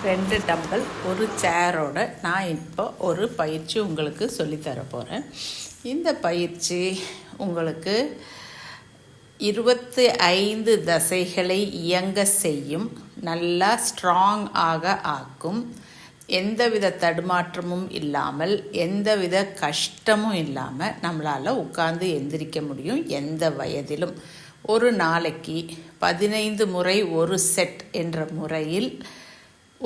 2 dumbbell ஒரு சேரோட நான் இப்போ ஒரு பயிற்சி உங்களுக்கு சொல்லித்தர போகிறேன். இந்த பயிற்சி உங்களுக்கு 25 தசைகளை இயங்க செய்யும், நல்லா ஸ்ட்ராங் ஆக்கும். எந்தவித தடுமாற்றமும் இல்லாமல், எந்தவித கஷ்டமும் இல்லாமல் நம்மளால் உட்கார்ந்து எந்திரிக்க முடியும் எந்த வயதிலும். ஒரு நாளைக்கு 15 முறை ஒரு செட் என்ற முறையில்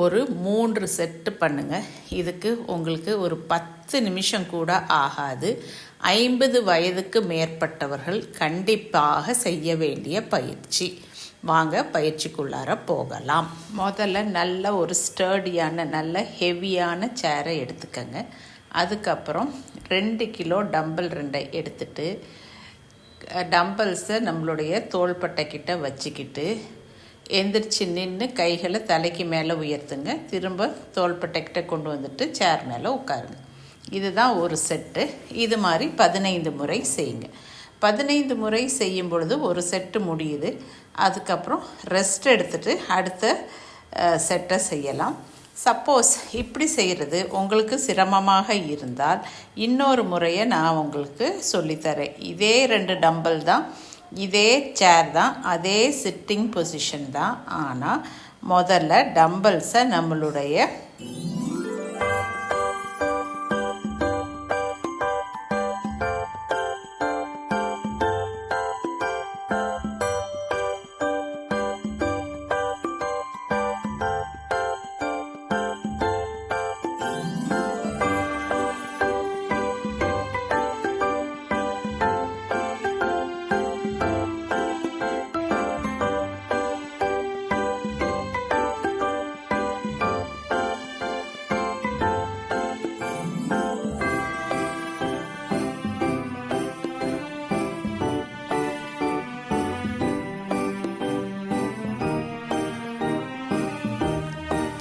ஒரு 3 செட்டு பண்ணுங்கள். இதுக்கு உங்களுக்கு ஒரு 10 நிமிஷம் கூட ஆகாது. 50 வயதுக்கு மேற்பட்டவர்கள் கண்டிப்பாக செய்ய வேண்டிய பயிற்சி. வாங்க பயிற்சிக்குள்ளார போகலாம். முதல்ல நல்ல ஒரு ஸ்டர்டியான நல்ல ஹெவியான சேரை எடுத்துக்கங்க. அதுக்கப்புறம் 2 கிலோ டம்பல் 2 எடுத்துட்டு டம்பல்ஸை நம்மளுடைய தோள்பட்டைக்கிட்ட வச்சுக்கிட்டு எந்திரிச்சு நின்று கைகளை தலைக்கு மேலே உயர்த்துங்க. திரும்ப தோள்பட்டைக்கிட்ட கொண்டு வந்துட்டு சேர் மேலே உட்காருங்க. இதுதான் ஒரு செட்டு. இது மாதிரி 15 முறை செய்யுங்க. 15 முறை செய்யும் பொழுது ஒரு செட்டு முடியுது. அதுக்கப்புறம் ரெஸ்ட் எடுத்துகிட்டு அடுத்த செட்டை செய்யலாம். சப்போஸ் இப்படி செய்கிறது உங்களுக்கு சிரமமாக இருந்தால் இன்னொரு முறையை நான் உங்களுக்கு சொல்லித்தரேன். இதே 2 டம்பல் தான், இதே சேர் தான், அதே சிட்டிங் பொசிஷன் தான். ஆனால் முதல்ல டம்பல்ஸை நம்மளுடைய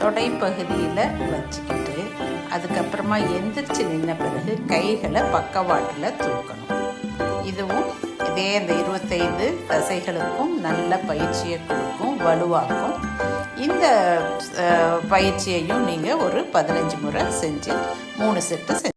தொடைப்பகுதியில் வச்சுக்கிட்டு அதுக்கப்புறமா எந்திரிச்சு நின்ன பிறகு கைகளை பக்கவாட்டில் தூக்கணும். இதுவும் இதே அந்த 25 தசைகளுக்கும் நல்ல பயிற்சியை கொடுக்கும், வலுவாக்கும். இந்த பயிற்சியையும் நீங்கள் ஒரு 15 முறை செஞ்சு 3 செட்டு